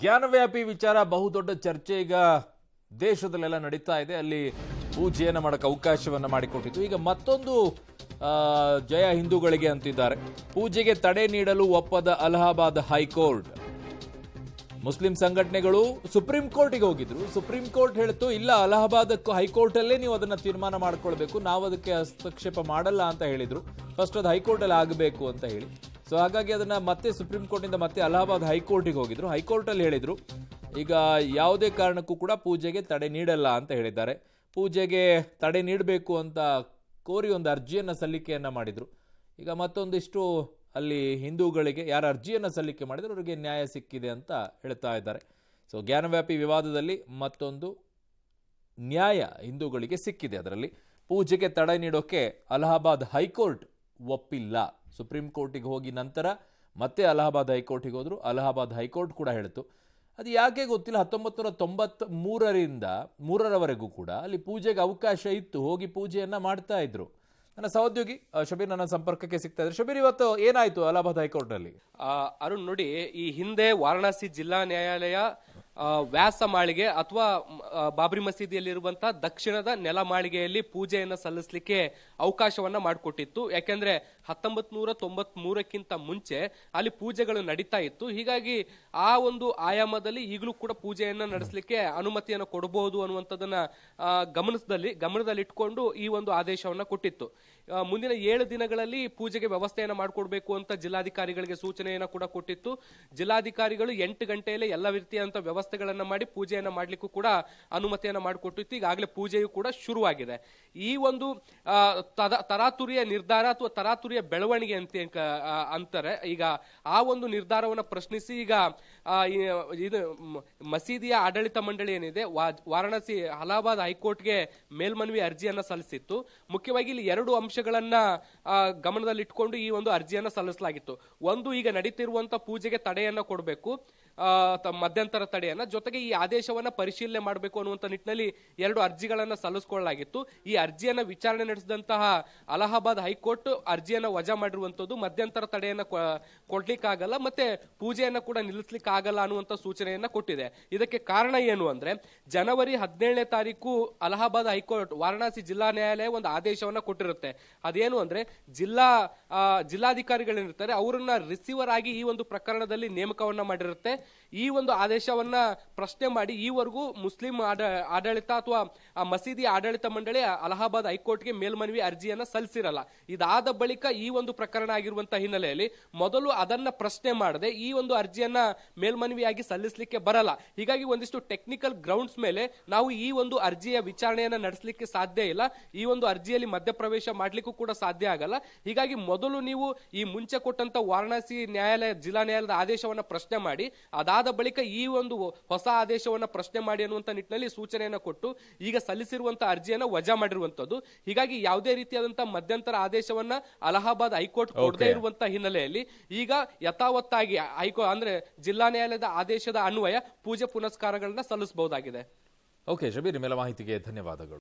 ಜ್ಞಾನವ್ಯಾಪಿ ವಿಚಾರ ಬಹುದೊಡ್ಡ ಚರ್ಚೆ ಈಗ ದೇಶದಲ್ಲೆಲ್ಲ ನಡೀತಾ ಇದೆ. ಅಲ್ಲಿ ಪೂಜೆಯನ್ನು ಮಾಡಕ್ಕೆ ಅವಕಾಶವನ್ನ ಮಾಡಿಕೊಟ್ಟಿತ್ತು. ಈಗ ಮತ್ತೊಂದು ಜಯ ಹಿಂದೂಗಳಿಗೆ ಅಂತಿದ್ದಾರೆ. ಪೂಜೆಗೆ ತಡೆ ನೀಡಲು ಒಪ್ಪದ ಅಲಹಾಬಾದ್ ಹೈಕೋರ್ಟ್. ಮುಸ್ಲಿಂ ಸಂಘಟನೆಗಳು ಸುಪ್ರೀಂ ಕೋರ್ಟಿಗೆ ಹೋಗಿದ್ರು. ಸುಪ್ರೀಂ ಕೋರ್ಟ್ ಹೇಳ್ತು, ಇಲ್ಲ, ಅಲಹಾಬಾದ್ ಹೈಕೋರ್ಟ್ ಅಲ್ಲೇ ನೀವು ಅದನ್ನ ತೀರ್ಮಾನ ಮಾಡ್ಕೊಳ್ಬೇಕು, ನಾವು ಅದಕ್ಕೆ ಹಸ್ತಕ್ಷೇಪ ಮಾಡಲ್ಲ ಅಂತ ಹೇಳಿದ್ರು. ಫಸ್ಟ್ ಅದು ಹೈಕೋರ್ಟ್ ಅಲ್ಲಿ ಆಗಬೇಕು ಅಂತ ಹೇಳಿ. ಸೊ ಹಾಗಾಗಿ ಅದನ್ನ ಮತ್ತೆ ಸುಪ್ರೀಂ ಕೋರ್ಟಿಂದ ಮತ್ತೆ ಅಲಹಾಬಾದ್ ಹೈಕೋರ್ಟಿಗೆ ಹೋಗಿದ್ರು. ಹೈಕೋರ್ಟ್ ಅಲ್ಲಿ ಹೇಳಿದ್ರು, ಈಗ ಯಾವುದೇ ಕಾರಣಕ್ಕೂ ಕೂಡ ಪೂಜೆಗೆ ತಡೆ ನೀಡಲ್ಲ ಅಂತ ಹೇಳಿದ್ದಾರೆ. ಪೂಜೆಗೆ ತಡೆ ನೀಡಬೇಕು ಅಂತ ಕೋರಿ ಒಂದು ಅರ್ಜಿಯನ್ನ ಸಲ್ಲಿಕೆಯನ್ನ ಮಾಡಿದ್ರು. ಈಗ ಮತ್ತೊಂದಿಷ್ಟು ಅಲ್ಲಿ ಹಿಂದೂಗಳಿಗೆ ಯಾರು ಅರ್ಜಿಯನ್ನ ಸಲ್ಲಿಕೆ ಮಾಡಿದ್ರು ಅವರಿಗೆ ನ್ಯಾಯ ಸಿಕ್ಕಿದೆ ಅಂತ ಹೇಳ್ತಾ ಇದ್ದಾರೆ. ಸೊ ಜ್ಞಾನವ್ಯಾಪಿ ವಿವಾದದಲ್ಲಿ ಮತ್ತೊಂದು ನ್ಯಾಯ ಹಿಂದೂಗಳಿಗೆ ಸಿಕ್ಕಿದೆ. ಅದರಲ್ಲಿ ಪೂಜೆಗೆ ತಡೆ ನೀಡೋಕೆ ಅಲಹಾಬಾದ್ ಹೈಕೋರ್ಟ್ ಒಪ್ಪಿಲ್ಲ. ಸುಪ್ರೀಂ ಕೋರ್ಟಿಗೆ ಹೋಗಿ ನಂತರ ಮತ್ತೆ ಅಲಹಾಬಾದ್ ಹೈಕೋರ್ಟಿಗೆ ಹೋದ್ರು. ಅಲಹಾಬಾದ್ ಹೈಕೋರ್ಟ್ ಕೂಡ ಹೇಳಿತು. ಅದು ಯಾಕೆ ಗೊತ್ತಿಲ್ಲ, 1993ರಿಂದ 3ರವರೆಗೂ ಕೂಡ ಅಲ್ಲಿ ಪೂಜೆಗೆ ಅವಕಾಶ ಇತ್ತು, ಹೋಗಿ ಪೂಜೆಯನ್ನ ಮಾಡ್ತಾ ಇದ್ರು. ನನ್ನ ಸಹೋದ್ಯೋಗಿ ಶಬೀರ್ ನನ್ನ ಸಂಪರ್ಕಕ್ಕೆ ಸಿಗ್ತಾ ಇದ್ದಾರೆ. ಶಬೀರ್, ಇವತ್ತು ಏನಾಯ್ತು ಅಲಹಾಬಾದ್ ಹೈಕೋರ್ಟ್ ಅಲ್ಲಿ? ಅರುಣ್, ನೋಡಿ, ಈ ಹಿಂದೆ ವಾರಣಾಸಿ ಜಿಲ್ಲಾ ನ್ಯಾಯಾಲಯ ವ್ಯಾಸ ಮಾಳಿಗೆ ಅಥವಾ ಬಾಬ್ರಿ ಮಸೀದಿಯಲ್ಲಿರುವಂತಹ ದಕ್ಷಿಣದ ನೆಲಮಾಳಿಗೆಯಲ್ಲಿ ಪೂಜೆಯನ್ನು ಸಲ್ಲಿಸಲಿಕ್ಕೆ ಅವಕಾಶವನ್ನ ಮಾಡಿಕೊಟ್ಟಿತ್ತು. ಯಾಕೆಂದ್ರೆ 1993ಕ್ಕಿಂತ ಮುಂಚೆ ಅಲ್ಲಿ ಪೂಜೆಗಳು ನಡೀತಾ ಇತ್ತು. ಹೀಗಾಗಿ ಆ ಒಂದು ಆಯಾಮದಲ್ಲಿ ಈಗಲೂ ಕೂಡ ಪೂಜೆಯನ್ನ ನಡೆಸಲಿಕ್ಕೆ ಅನುಮತಿಯನ್ನು ಕೊಡಬಹುದು ಅನ್ನುವಂಥದ್ದನ್ನ ಗಮನದಲ್ಲಿಟ್ಕೊಂಡು ಈ ಒಂದು ಆದೇಶವನ್ನ ಕೊಟ್ಟಿತ್ತು. ಮುಂದಿನ 7 ದಿನಗಳಲ್ಲಿ ಪೂಜೆಗೆ ವ್ಯವಸ್ಥೆಯನ್ನ ಮಾಡಿಕೊಡ್ಬೇಕು ಅಂತ ಜಿಲ್ಲಾಧಿಕಾರಿಗಳಿಗೆ ಸೂಚನೆಯನ್ನ ಕೂಡ ಕೊಟ್ಟಿತ್ತು. ಜಿಲ್ಲಾಧಿಕಾರಿಗಳು 8 ಗಂಟೆಯಲ್ಲೇ ಎಲ್ಲ ರೀತಿಯಂತ ವ್ಯವಸ್ಥೆಗಳನ್ನ ಮಾಡಿ ಪೂಜೆಯನ್ನ ಮಾಡ್ಲಿಕ್ಕೂ ಕೂಡ ಅನುಮತಿಯನ್ನ ಮಾಡಿಕೊಟ್ಟಿತ್ತು. ಈಗಾಗಲೇ ಪೂಜೆಯು ಕೂಡ ಶುರುವಾಗಿದೆ. ಈ ಒಂದು ತರಾತುರಿಯ ನಿರ್ಧಾರ ಅಥವಾ ತರಾತುರಿಯ ಬೆಳವಣಿಗೆ ಅಂತಾರೆ. ಈಗ ಆ ಒಂದು ನಿರ್ಧಾರವನ್ನು ಪ್ರಶ್ನಿಸಿ ಈಗ ಇದು ಮಸೀದಿಯ ಆಡಳಿತ ಮಂಡಳಿ ಏನಿದೆ, ವಾರಣಾಸಿ ಅಲಹಾಬಾದ್ ಹೈಕೋರ್ಟ್ಗೆ ಮೇಲ್ಮನವಿ ಅರ್ಜಿಯನ್ನ ಸಲ್ಲಿಸಿತ್ತು. ಮುಖ್ಯವಾಗಿ ಇಲ್ಲಿ 2 ಅಂಶಗಳನ್ನ ಗಮನದಲ್ಲಿಟ್ಕೊಂಡು ಈ ಒಂದು ಅರ್ಜಿಯನ್ನ ಸಲ್ಲಿಸಲಾಗಿತ್ತು. ಒಂದು, ಈಗ ನಡೀತಿರುವಂತಹ ಪೂಜೆಗೆ ತಡೆಯನ್ನ ಕೊಡಬೇಕು, ಮಧ್ಯಂತರ ತಡೆಯನ್ನ, ಜೊತೆಗೆ ಈ ಆದೇಶವನ್ನ ಪರಿಶೀಲನೆ ಮಾಡಬೇಕು ಅನ್ನುವಂತ ನಿಟ್ಟಿನಲ್ಲಿ 2 ಅರ್ಜಿಗಳನ್ನ ಸಲ್ಲಿಸಿಕೊಳ್ಳಲಾಗಿತ್ತು. ಈ ಅರ್ಜಿಯನ್ನ ವಿಚಾರಣೆ ನಡೆಸಿದಂತಹ ಅಲಹಾಬಾದ್ ಹೈಕೋರ್ಟ್ ಅರ್ಜಿಯನ್ನ ವಜಾ ಮಾಡಿರುವಂತದ್ದು, ಮಧ್ಯಂತರ ತಡೆಯನ್ನ ಕೊಡ್ಲಿಕ್ಕಾಗಲ್ಲ, ಮತ್ತೆ ಪೂಜೆಯನ್ನ ಕೂಡ ನಿಲ್ಲಿಸ್ಲಿಕ್ಕೆ ಆಗಲ್ಲ ಅನ್ನುವಂತ ಸೂಚನೆಯನ್ನ ಕೊಟ್ಟಿದೆ. ಇದಕ್ಕೆ ಕಾರಣ ಏನು ಅಂದ್ರೆ, ಜನವರಿ 17ನೇ ತಾರೀಕು ಅಲಹಾಬಾದ್ ಹೈಕೋರ್ಟ್ ವಾರಣಾಸಿ ಜಿಲ್ಲಾ ನ್ಯಾಯಾಲಯ ಒಂದು ಆದೇಶವನ್ನ ಕೊಟ್ಟಿರುತ್ತೆ. ಅದೇನು ಅಂದ್ರೆ, ಜಿಲ್ಲಾಧಿಕಾರಿಗಳೇನಿರ್ತಾರೆ ಅವರನ್ನ ರಿಸೀವರ್ ಆಗಿ ಈ ಒಂದು ಪ್ರಕರಣದಲ್ಲಿ ನೇಮಕವನ್ನ ಮಾಡಿರುತ್ತೆ. ಈ ಒಂದು ಆದೇಶವನ್ನ ಪ್ರಶ್ನೆ ಮಾಡಿ ಈವರೆಗೂ ಮುಸ್ಲಿಂ ಆಡಳಿತ ಅಥವಾ ಮಸೀದಿ ಆಡಳಿತ ಮಂಡಳಿ ಅಲಹಾಬಾದ್ ಹೈಕೋರ್ಟ್ಗೆ ಮೇಲ್ಮನವಿ ಅರ್ಜಿಯನ್ನ ಸಲ್ಲಿಸಿರಲ್ಲ. ಇದಾದ ಬಳಿಕ ಈ ಒಂದು ಪ್ರಕರಣ ಆಗಿರುವಂತಹ ಹಿನ್ನೆಲೆಯಲ್ಲಿ ಮೊದಲು ಅದನ್ನ ಪ್ರಶ್ನೆ ಮಾಡದೆ ಈ ಒಂದು ಅರ್ಜಿಯನ್ನ ಮೇಲ್ಮನವಿಯಾಗಿ ಸಲ್ಲಿಸಲಿಕ್ಕೆ ಬರಲ್ಲ. ಹೀಗಾಗಿ ಒಂದಿಷ್ಟು ಟೆಕ್ನಿಕಲ್ ಗ್ರೌಂಡ್ಸ್ ಮೇಲೆ ನಾವು ಈ ಒಂದು ಅರ್ಜಿಯ ವಿಚಾರಣೆಯನ್ನ ನಡೆಸಲಿಕ್ಕೆ ಸಾಧ್ಯ ಇಲ್ಲ. ಈ ಒಂದು ಅರ್ಜಿಯಲ್ಲಿ ಮಧ್ಯಪ್ರವೇಶ ಮಾಡ್ಲಿಕ್ಕೂ ಕೂಡ ಸಾಧ್ಯ ಆಗಲ್ಲ. ಹೀಗಾಗಿ ಮೊದಲು ನೀವು ಈ ಮುಂಚೆ ಕೊಟ್ಟಂತ ವಾರಣಾಸಿ ನ್ಯಾಯಾಲಯ ಜಿಲ್ಲಾ ನ್ಯಾಯಾಲಯದ ಆದೇಶವನ್ನ ಪ್ರಶ್ನೆ ಮಾಡಿ, ಅದಾದ ಬಳಿಕ ಈ ಒಂದು ಹೊಸ ಆದೇಶವನ್ನ ಪ್ರಶ್ನೆ ಮಾಡಿ ಅನ್ನುವಂತ ನಿಟ್ಟಿನಲ್ಲಿ ಸೂಚನೆಯನ್ನ ಕೊಟ್ಟು ಈಗ ಸಲ್ಲಿಸಿರುವಂತಹ ಅರ್ಜಿಯನ್ನ ವಜಾ ಮಾಡಿರುವಂತದ್ದು. ಹೀಗಾಗಿ ಯಾವುದೇ ರೀತಿಯಾದಂತಹ ಮಧ್ಯಂತರ ಆದೇಶವನ್ನ ಅಲಹಾಬಾದ್ ಹೈಕೋರ್ಟ್ ಕೊಡದೇ ಇರುವಂತಹ ಹಿನ್ನೆಲೆಯಲ್ಲಿ ಈಗ ಯಥಾವತ್ತಾಗಿ ಅಂದ್ರೆ ಜಿಲ್ಲಾ ನ್ಯಾಯಾಲಯದ ಆದೇಶದ ಅನ್ವಯ ಪೂಜೆ ಪುನಸ್ಕಾರಗಳನ್ನ ಸಲ್ಲಿಸಬಹುದಾಗಿದೆ. ಓಕೆ ಶಬೀರ್, ನಿಮ್ಮೆಲ್ಲ ಮಾಹಿತಿಗೆ ಧನ್ಯವಾದಗಳು.